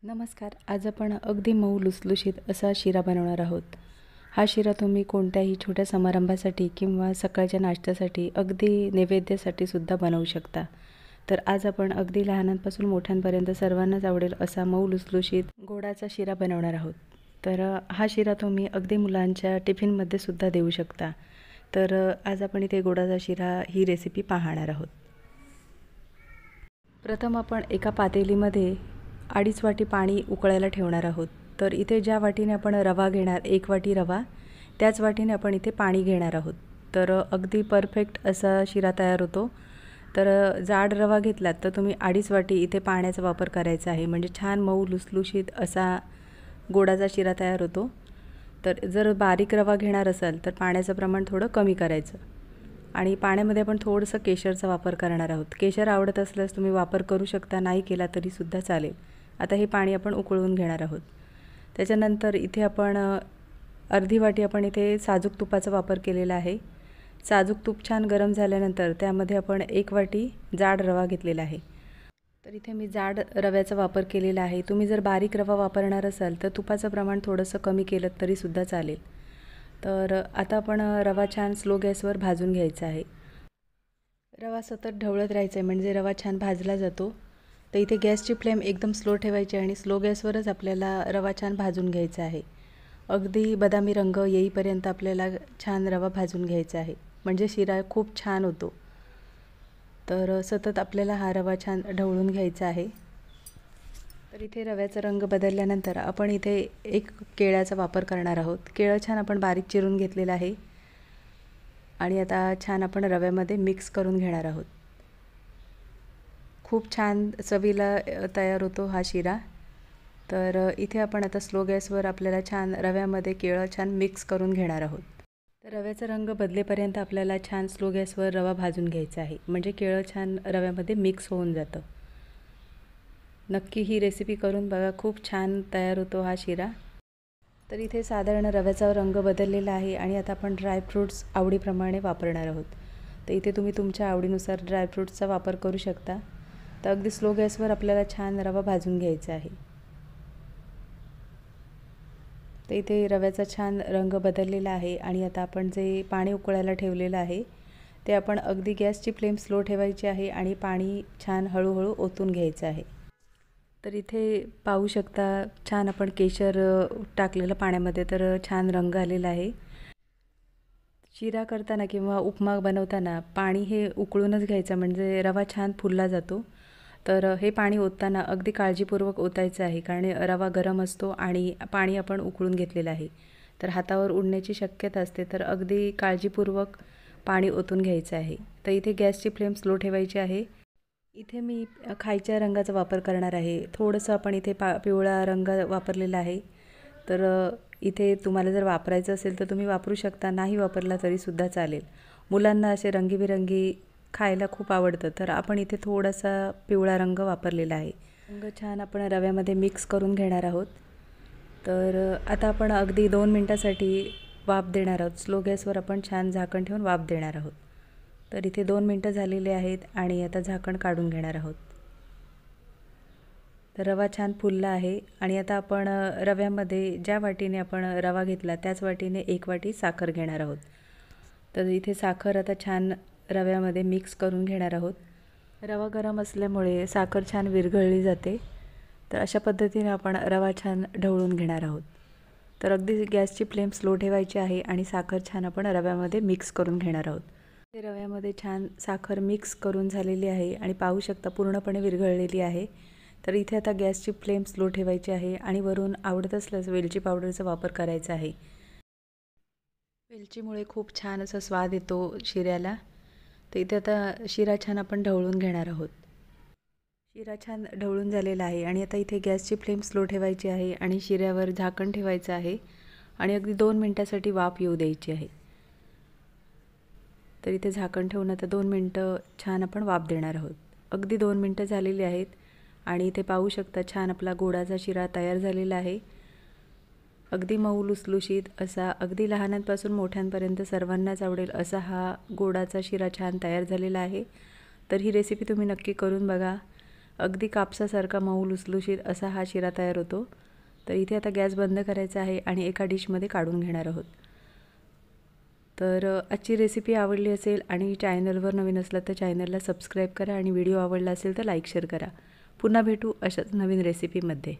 नमस्कार. आज आपण अगदी मऊ लुसलुशीत असा शिरा बनवणार आहोत. हा शिरा तुम्ही कोणत्याही छोट्या समारंभासाठी किंवा सकाळच्या नाश्त्यासाठी अगदी नैवेद्यासाठी सुद्धा बनवू शकता. तर आज आपण अगदी लहानांपासून मोठ्यांपर्यंत सर्वांनाच आवडेल असा मऊ लुसलुशीत गोडाचा शिरा बनवणार आहोत. तर हा शिरा तुम्ही अगदी मुलांच्या टिफिनमध्ये सुद्धा देऊ शकता. तर आज आपण इथे गोडाचा शिरा ही रेसिपी पाहणार आहोत. प्रथम आपण एका पातेलीमध्ये 2.5 वाटी पाणी उकळायला ठेवणार आहोत. तर इथे ज्या वाटीने आपण रवा घेणार, 1 वाटी रवा, त्याच वाटीने आपण इथे पाणी घेणार आहोत. तर अगदी परफेक्ट असा शिरा तयार होतो. तर जाड रवा घेतलात तर तुम्ही 2.5 वाटी इथे पाण्याचा वापर करायचा आहे, म्हणजे छान मऊ लुसलुशीत असा गोडाचा शिरा तयार होतो. तर जर बारीक रवा घेणार असाल तर पाण्याचं प्रमाण थोडं कमी करायचं. आणि पाण्यामध्ये आपण थोडंसं केशरचा वापर करणार आहोत. केशर आवडत असल्यास तुम्ही वापर करू शकता, नाही केला तरीसुद्धा चालेल. आता हे पाणी आपण उकळून घेणार आहोत. त्याच्यानंतर इथे आपण अर्धी वाटी आपण इथे साजूक तुपाचा वापर केलेला आहे. साजूक तूप छान गरम झाल्यानंतर त्यामध्ये आपण 1 वाटी जाड रवा घेतलेला आहे. तर इथे मी जाड रव्याचा वापर केलेला आहे. तुम्ही जर बारीक रवा वापरणार असाल तर तुपाचं प्रमाण थोडंसं कमी केलं तरीसुद्धा चालेल. तर आता आपण रवा छान स्लो गॅसवर भाजून घ्यायचा आहे. रवा सतत ढवळत राहायचं आहे, म्हणजे रवा छान भाजला जातो. तर इथे गॅसची फ्लेम एकदम स्लो ठेवायची आणि स्लो गॅसवरच आपल्याला रवा छान भाजून घ्यायचा आहे. अगदी बदामी रंग येईपर्यंत आपल्याला छान रवा भाजून घ्यायचा आहे, म्हणजे शिरा खूप छान होतो. तर सतत आपल्याला हा रवा छान ढवळून घ्यायचा आहे. तर इथे रव्याचा रंग बदलल्यानंतर आपण इथे 1 केळ्याचा वापर करणार आहोत. केळं छान आपण बारीक चिरून घेतलेलं आहे आणि आता छान आपण रव्यामध्ये मिक्स करून घेणार आहोत. खूप छान चवीला तयार होतो हा शिरा. तर इथे आपण आता स्लो गॅसवर आपल्याला छान रव्यामध्ये केळं छान मिक्स करून घेणार आहोत. तर रव्याचा रंग बदलेपर्यंत आपल्याला छान स्लो गॅसवर रवा भाजून घ्यायचा आहे, म्हणजे केळं छान रव्यामध्ये मिक्स होऊन जातं. नक्की ही रेसिपी करून बघा, खूप छान तयार होतो हा शिरा. तर इथे साधारण रव्याचा रंग बदललेला आहे आणि आता आपण ड्रायफ्रूट्स आवडीप्रमाणे वापरणार आहोत. तर इथे तुम्ही तुमच्या आवडीनुसार ड्रायफ्रूट्सचा वापर करू शकता. तर अगदी स्लो गॅसवर आपल्याला छान रवा भाजून घ्यायचा आहे. तर इथे रव्याचा छान रंग बदललेला आहे आणि आता आपण जे पाणी उकळायला ठेवलेलं आहे ते आपण अगदी गॅसची फ्लेम स्लो ठेवायची आहे आणि पाणी छान हळूहळू ओतून घ्यायचं आहे. तर इथे पाहू शकता छान आपण केशर टाकलेलं पाण्यामध्ये, तर छान रंग आलेला आहे. शिरा करताना किंवा उपमा बनवताना पाणी हे उकळूनच घ्यायचं, म्हणजे रवा छान फुलला जातो. तर हे पाणी ओतताना अगदी काळजीपूर्वक ओतायचं आहे, कारण रवा गरम असतो आणि पाणी आपण उकळून घेतलेलं आहे. तर हातावर उडण्याची शक्यता असते, तर अगदी काळजीपूर्वक पाणी ओतून घ्यायचं आहे. तर इथे गॅसची फ्लेम स्लो ठेवायची आहे. इथे मी खायच्या रंगाचा वापर करणार आहे. थोडंसं आपण इथे पिवळा रंग वापरलेला आहे. तर इथे तुम्हाला जर वापरायचं असेल तर तुम्ही वापरू शकता, नाही वापरला तरीसुद्धा चालेल. मुलांना असे रंगीबिरंगी खायला खूप आवडतं, तर आपण इथे थोडासा पिवळा रंग वापरलेला आहे. रंग छान आपण रव्यामध्ये मिक्स करून घेणार आहोत. तर आता आपण अगदी 2 मिनटासाठी वाफ देणार आहोत. स्लो गॅसवर आपण छान झाकण ठेवून वाफ देणार आहोत. तर इथे 2 मिनटं झालेले आहेत आणि आता झाकण काढून घेणार आहोत. तर रवा छान फुलला आहे आणि आता आपण रव्यामध्ये ज्या वाटीने आपण रवा घेतला त्याच वाटीने 1 वाटी साखर घेणार आहोत. तर इथे साखर आता छान रव्यामध्ये मिक्स करून घेणार आहोत. रवा गरम असल्यामुळे साखर छान विरघळली जाते. तर अशा पद्धतीने आपण रवा छान ढवळून घेणार आहोत. तर अगदी गॅसची फ्लेम स्लो ठेवायची आहे आणि साखर छान आपण रव्यामध्ये मिक्स करून घेणार आहोत. ते रव्यामध्ये छान साखर मिक्स करून झालेली आहे आणि पाहू शकता पूर्णपणे विरघळलेली आहे. तर इथे आता गॅसची फ्लेम स्लो ठेवायची आहे आणि वरून आवडत असल्यास वेलची पावडरचा वापर करायचा आहे. वेलचीमुळे खूप छान असा स्वाद येतो शिऱ्याला. तर इथे आता शिरा छान आपण ढवळून घेणार आहोत. शिरा छान ढवळून झालेला आहे आणि आता इथे गॅसची फ्लेम स्लो ठेवायची आहे आणि शिऱ्यावर झाकण ठेवायचं आहे आणि अगदी 2 मिनटासाठी वाफ येऊ द्यायची आहे. तर इथे झाकण ठेवून आता 2 मिनटं छान आपण वाफ देणार आहोत. अगदी 2 मिनटं झालेली आहेत आणि इथे पाहू शकता छान आपला गोडाचा शिरा तयार झालेला आहे. अगदी मऊ लुसलुशीत असा, अगदी लहानांपासून मोठ्यांपर्यंत सर्वांनाच आवडेल असा हा गोडाचा शिरा छान तयार झालेला आहे. तर ही रेसिपी तुम्ही नक्की करून बघा. अगदी कापसासारखा मऊ लुसलुशीत असा हा शिरा तयार होतो. तर इथे आता गॅस बंद करायचा आहे आणि एका डिशमध्ये काढून घेणार आहोत. तर आजची रेसिपी आवडली असेल आणि चॅनलवर नवीन असला तर चॅनलला सबस्क्राईब करा आणि व्हिडिओ आवडला असेल तर लाईक शेअर करा. पुन्हा भेटू अशाच नवीन रेसिपीमध्ये.